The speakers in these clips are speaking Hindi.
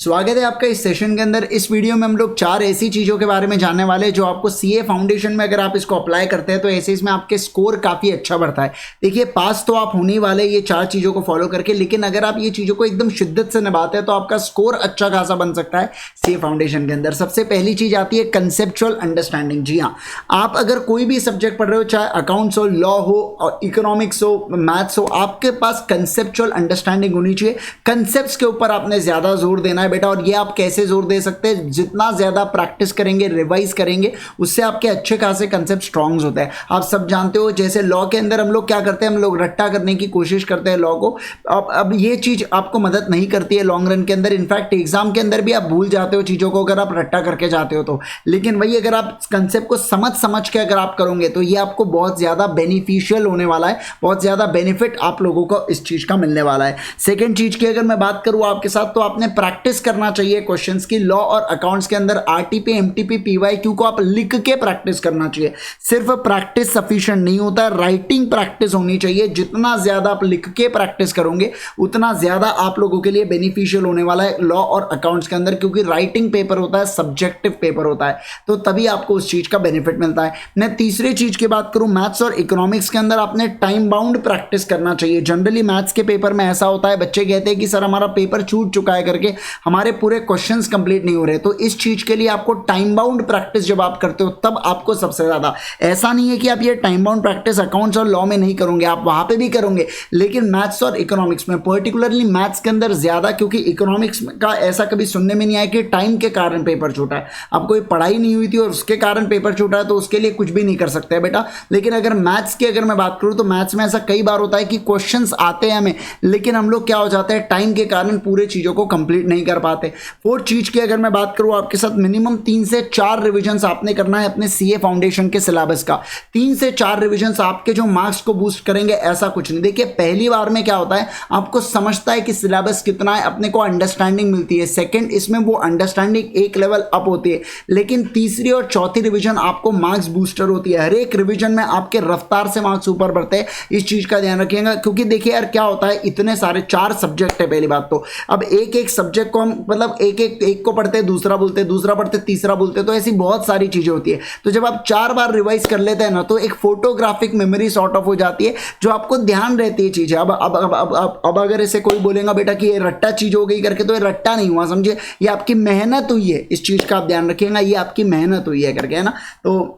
स्वागत है आपका इस सेशन के अंदर। इस वीडियो में हम लोग 4 ऐसी चीज़ों के बारे में जानने वाले हैं जो आपको सीए फाउंडेशन में अगर आप इसको अप्लाई करते हैं तो ऐसे इसमें आपके स्कोर काफ़ी अच्छा बढ़ता है। देखिए, पास तो आप होने वाले ये 4 चीज़ों को फॉलो करके, लेकिन अगर आप ये चीज़ों को एकदम शिद्दत से निभाते हैं तो आपका स्कोर अच्छा खासा बन सकता है सीए फाउंडेशन के अंदर। सबसे पहली चीज़ आती है कंसेप्चुअल अंडरस्टैंडिंग। जी हाँ, आप अगर कोई भी सब्जेक्ट पढ़ रहे हो, चाहे अकाउंट्स हो, लॉ हो, इकोनॉमिक्स हो, मैथ्स हो, आपके पास कंसेप्चुअल अंडरस्टैंडिंग होनी चाहिए। कंसेप्ट के ऊपर आपने ज़्यादा जोर देना है बेटा। और ये आप कैसे जोर दे सकते हैं? जितना ज्यादा प्रैक्टिस करेंगे, रिवाइज करेंगे, उससे आपके अच्छे खासे कंसेप्ट स्ट्रॉन्ग होते हैं। आप सब जानते हो, जैसे लॉ के अंदर हम लोग क्या करते हैं, हम लोग रट्टा करने की कोशिश करते हैं लॉ को। अब ये चीज आपको मदद नहीं करती है लॉन्ग रन के अंदर। इनफैक्ट एग्जाम के अंदर भी आप भूल जाते हो चीजों को अगर आप रट्टा करके जाते हो तो। लेकिन वही अगर आप कंसेप्ट को समझ के अगर आप करोगे तो ये आपको बहुत ज्यादा बेनिफिशियल होने वाला है, बहुत ज्यादा बेनिफिट आप लोगों को इस चीज का मिलने वाला है। सेकेंड चीज की अगर मैं बात करूं आपके साथ, तो आपने प्रैक्टिस करना चाहिए क्वेश्चंस की। लॉ और अकाउंट्स के अंदर आरटीपी, एमटीपी, पीवाईक्यू को आप लिख के प्रैक्टिस करना चाहिए। सिर्फ प्रैक्टिस सफिशिएंट नहीं होता है, राइटिंग प्रैक्टिस होनी चाहिए। जितना ज्यादा आप लिख के प्रैक्टिस करोगे उतना ज्यादा आप लोगों के लिए बेनिफिशियल होने वाला है लॉ और अकाउंट्स के अंदर, क्योंकि राइटिंग पेपर होता है, सब्जेक्टिव पेपर होता है, तो तभी आपको उस चीज का बेनिफिट मिलता है। मैं तीसरी चीज की बात करूं, मैथ्स और इकोनॉमिक्स के अंदर आपने टाइम बाउंड प्रैक्टिस करना चाहिए। जनरली मैथ्स के पेपर में ऐसा होता है, बच्चे कहते हैं कि सर हमारा पेपर छूट चुका है करके, हमारे पूरे क्वेश्चंस कंप्लीट नहीं हो रहे। तो इस चीज के लिए आपको टाइम बाउंड प्रैक्टिस जब आप करते हो तब आपको सबसे ज्यादा, ऐसा नहीं है कि आप ये टाइम बाउंड प्रैक्टिस अकाउंट्स और लॉ में नहीं करोगे, आप वहां पे भी करोगे, लेकिन मैथ्स और इकोनॉमिक्स में, पर्टिकुलरली मैथ्स के अंदर ज्यादा, क्योंकि इकोनॉमिक्स का ऐसा कभी सुनने में नहीं आया कि टाइम के कारण पेपर छूटा है। अब कोई पढ़ाई नहीं हुई थी और उसके कारण पेपर छूटा है तो उसके लिए कुछ भी नहीं कर सकते बेटा। लेकिन अगर मैथ्स की अगर मैं बात करूं तो मैथ्स में ऐसा कई बार होता है कि क्वेश्चंस आते हैं हमें, लेकिन हम लोग क्या हो जाते हैं, टाइम के कारण पूरे चीजों को कंप्लीट नहीं कर पाते। फोर्थ चीज की अगर मैं बात करूं आपके साथ, मिनिमम 3 से 4 रिविजन आपने करना है अपने सीए फाउंडेशन के सिलेबस का। 3 से 4 रिविजन आपके जो मार्क्स को बूस्ट करेंगे, ऐसा कुछ नहीं। देखिए, पहली बार में क्या होता है, आपको समझता है कि सिलेबस कितना है, अपने को अंडरस्टैंडिंग मिलती है। सेकंड, इसमें वो अंडरस्टैंडिंग एक लेवल अप होती है। लेकिन तीसरी और चौथी रिविजन आपको मार्क्स बूस्टर होती है। हर एक रिविजन में आपके रफ्तार से मार्क्स ऊपर बढ़ते हैं। इस चीज का ध्यान रखिएगा, क्योंकि देखिए यार क्या होता है, इतने सारे 4 सब्जेक्ट है पहली बात तो। अब एक एक सब्जेक्ट को हम मतलब एक को पढ़ते हैं, दूसरा बोलते हैं, दूसरा पढ़ते तीसरा बोलते हैं, तो ऐसी बहुत सारी चीजें होती है। तो जब आप 4 बार रिवाइज कर लेते हैं ना, तो एक फोटोग्राफिक मेमोरी सॉर्ट ऑफ हो जाती है, जो आपको ध्यान रहती है चीजें। अब अगर इसे कोई बोलेगा बेटा कि ये रट्टा चीज हो गई करके, तो ये रट्टा नहीं हुआ, समझे, ये आपकी मेहनत हुई है। इस चीज का आप ध्यान रखिएगा, ये आपकी मेहनत हुई है करके, है ना। तो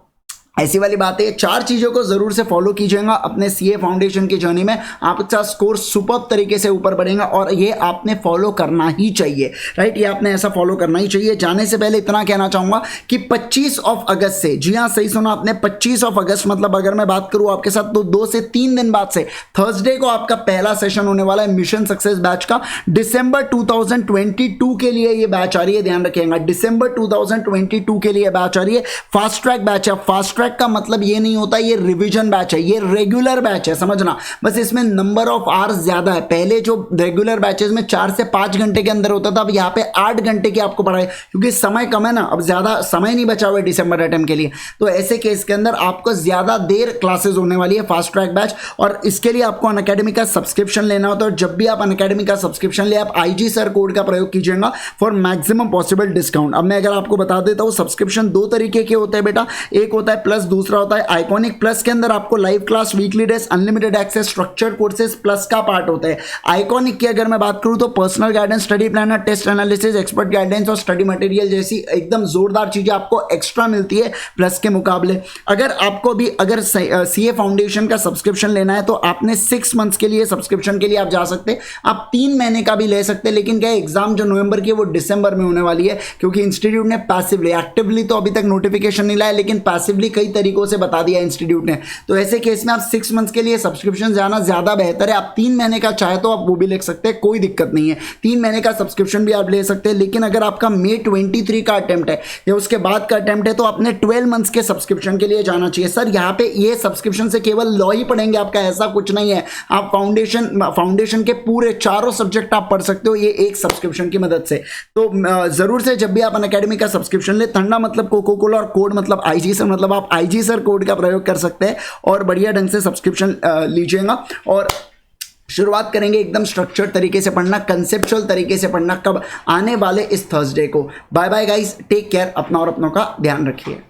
ऐसी वाली बात है। 4 चीजों को जरूर से फॉलो कीजिएगा अपने सीए फाउंडेशन की जर्नी में, आपका स्कोर सुपर्ब तरीके से ऊपर बढ़ेगा और ये आपने फॉलो करना ही चाहिए, राइट। ये आपने ऐसा फॉलो करना ही चाहिए। जाने से पहले इतना कहना चाहूंगा कि 25 अगस्त से, जी हाँ सही सुना आपने, 25 अगस्त, मतलब अगर मैं बात करूं आपके साथ तो 2 से 3 दिन बाद से थर्सडे को आपका पहला सेशन होने वाला है मिशन सक्सेस बैच का। दिसंबर 2022 के लिए ये बैच आ रही है, ध्यान रखिएगा। दिसंबर 2022 के लिए बैच आ रही है। फास्ट ट्रैक बैच है। फास्ट ट्रैक का मतलब ये नहीं होता ये रिवीजन बैच है, ये रेगुलर बैच है, समझना। बस इसमें नंबर ऑफ आवर्स ज्यादा है। पहले जो रेगुलर बैचेस में 4 से 5 घंटे के अंदर होता था, अब यहाँ पे 8 घंटे की आपको पढ़ाई, क्योंकि समय कम है ना, अब ज्यादा समय नहीं बचा हुआ है डिसंबर अटेम्प्ट के लिए। तो ऐसे केस के अंदर आपको ज्यादा देर क्लासेस होने वाली है फास्ट ट्रैक बैच, और इसके लिए आपको अनअकैडमी का सब्सक्रिप्शन लेना होता है। और जब भी आप अनअकैडमी का सब्सक्रिप्शन ले, आप IG सर कोड का प्रयोग कीजिएगा फॉर मैक्सिमम पॉसिबल डिस्काउंट। अब मैं अगर आपको बता देता हूँ, सब्सक्रिप्शन 2 तरीके के होते हैं बेटा। एक होता है प्लस, दूसरा होता है आइकॉनिक। प्लस के अंदर आपको live class, weekly test, unlimited access, structured courses plus का पार्ट होता है। आइकॉनिक की अगर मैं बात करूं तो personal guidance, study planner, test analysis, expert guidance और स्टडी मटेरियल जैसी एकदम जोरदार चीजें आपको एक्स्ट्रा मिलती है प्लस के मुकाबले। अगर आपको भी अगर सीए फाउंडेशन का सब्सक्रिप्शन लेना है तो आपने 6 मंथ्स के लिए सब्सक्रिप्शन के लिए आप जा सकते हैं। आप 3 महीने का भी ले सकते हैं, लेकिन क्या एग्जाम जो नवंबर की है वो दिसंबर में होने वाली है, क्योंकि इंस्टीट्यूट ने पैसिवली, एक्टिवली तो अभी तक नोटिफिकेशन नहीं लाया, लेकिन पैसिवली कई तरीकों से बता दिया इंस्टीट्यूट ने। तो ऐसे केस में आप 6 मंथ्स के लिए सब्सक्रिप्शन जाना ज्यादा बेहतर है। आप 3 महीने का चाहे तो आप वो भी ले सकते हैं, कोई दिक्कत नहीं है। 3 महीने का सब्सक्रिप्शन भी आप ले सकते हैं। लेकिन अगर आपका मई 23 का अटेम्प्ट है या उसके बाद का अटेम्प्ट है, तो आपने 12 मंथ्स के सब्सक्रिप्शन के लिए जाना चाहिए। सर यहाँ पे ये सब्सक्रिप्शन से केवल लॉ ही पढ़ेंगे आपका, ऐसा कुछ नहीं है। आप फाउंडेशन के पूरे 4 सब्जेक्ट आप पढ़ सकते हो ये एक सब्सक्रिप्शन की मदद से। तो जरूर से जब भी आप अनअकैडमी का सब्सक्रिप्शन ले, ठंडा मतलब कोको कोला और कोड मतलब IG सर, मतलब आप IG सर कोड का प्रयोग कर सकते हैं और बढ़िया ढंग से सब्सक्रिप्शन लीजिएगा। और शुरुआत करेंगे एकदम स्ट्रक्चर्ड तरीके से पढ़ना, कंसेप्चुअल तरीके से पढ़ना, कब आने वाले इस थर्सडे को। Bye bye guys, take care, अपना और अपनों का ध्यान रखिए।